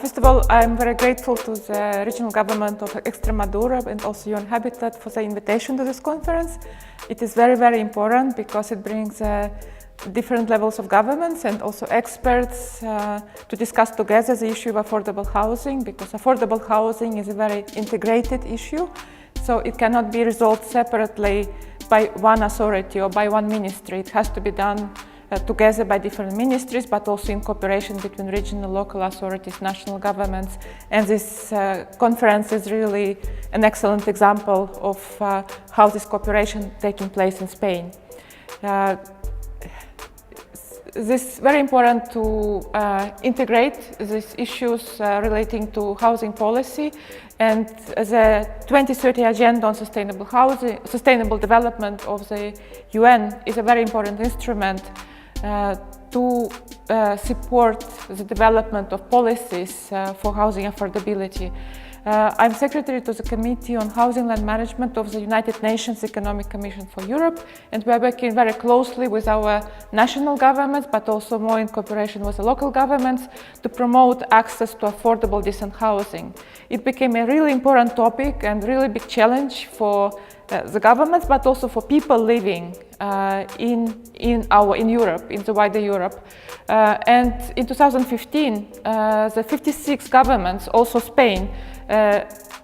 First of all, I'm very grateful to the regional government of Extremadura and also UN Habitat for the invitation to this conference. It is very, very important because it brings different levels of governments and also experts to discuss together the issue of affordable housing, because affordable housing is a very integrated issue, so it cannot be resolved separately by one authority or by one ministry. It has to be done together by different ministries, but also in cooperation between regional, local authorities, national governments. And this conference is really an excellent example of how this cooperation taking place in Spain. This is very important to integrate these issues relating to housing policy, and the 2030 Agenda on Sustainable Development of the UN is a very important instrument to support the development of policies for housing affordability. I'm Secretary to the Committee on Housing Land Management of the United Nations Economic Commission for Europe, and we are working very closely with our national governments, but also more in cooperation with the local governments, to promote access to affordable, decent housing. It became a really important topic and really big challenge for the governments, but also for people living in Europe, in the wider Europe. And in 2015, the 56 governments, also Spain,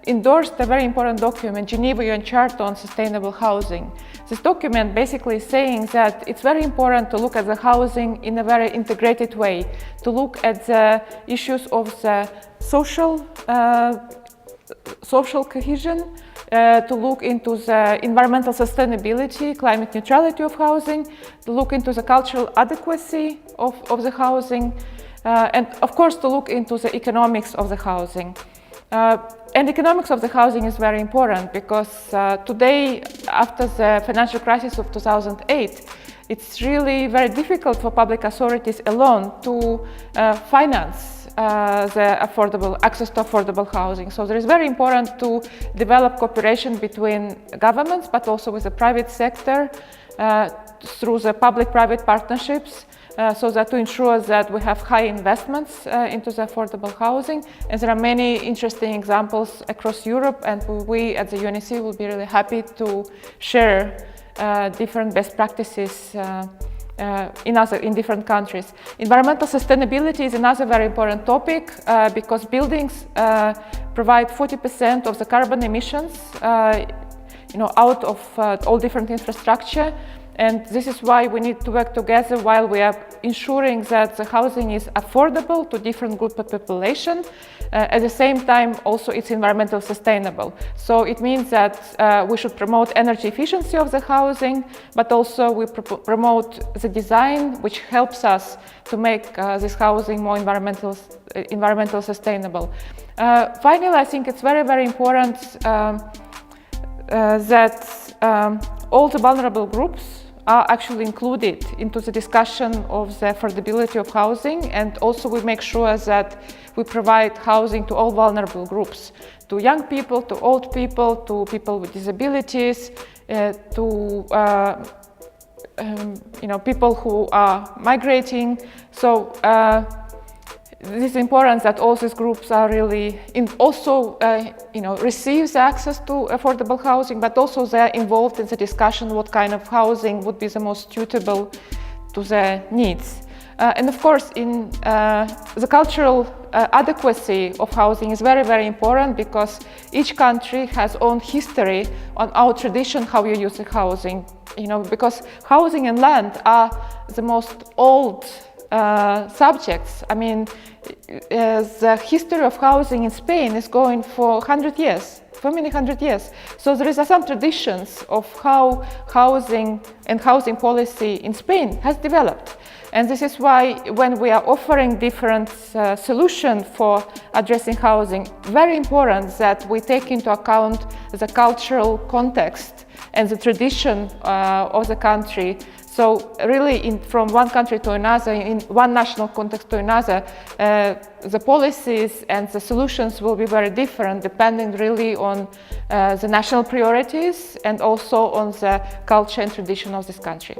endorsed a very important document, Geneva UN Charter on Sustainable Housing. This document basically is saying that it's very important to look at the housing in a very integrated way, to look at the issues of the social cohesion, to look into the environmental sustainability, climate neutrality of housing, to look into the cultural adequacy of the housing, and of course to look into the economics of the housing. And economics of the housing is very important because today, after the financial crisis of 2008, it's really very difficult for public authorities alone to finance the access to affordable housing. So it is very important to develop cooperation between governments, but also with the private sector through the public-private partnerships, so that to ensure that we have high investments into the affordable housing. And there are many interesting examples across Europe, and we at the UNEC will be really happy to share different best practices in different countries. Environmental sustainability is another very important topic because buildings provide 40% of the carbon emissions out of all different infrastructure. And this is why we need to work together while we are ensuring that the housing is affordable to different groups of population. At the same time, also it's environmentally sustainable. So it means that we should promote energy efficiency of the housing, but also we promote the design which helps us to make this housing more environmentally sustainable. Finally, I think it's very, very important that all the vulnerable groups are actually included into the discussion of the affordability of housing, and also we make sure that we provide housing to all vulnerable groups, to young people, to old people, to people with disabilities, to people who are migrating. So this is important that all these groups are really receives access to affordable housing, but also they are involved in the discussion what kind of housing would be the most suitable to their needs. And of course, in the cultural adequacy of housing is very, very important because each country has own history on our tradition, how you use the housing. Because housing and land are the most old subjects. I mean, the history of housing in Spain is going for 100 years, for many hundred years. So there is some traditions of how housing and housing policy in Spain has developed. And this is why when we are offering different solutions for addressing housing, very important that we take into account the cultural context and the tradition of the country. So really from one country to another, in one national context to another, the policies and the solutions will be very different depending really on the national priorities and also on the culture and tradition of this country.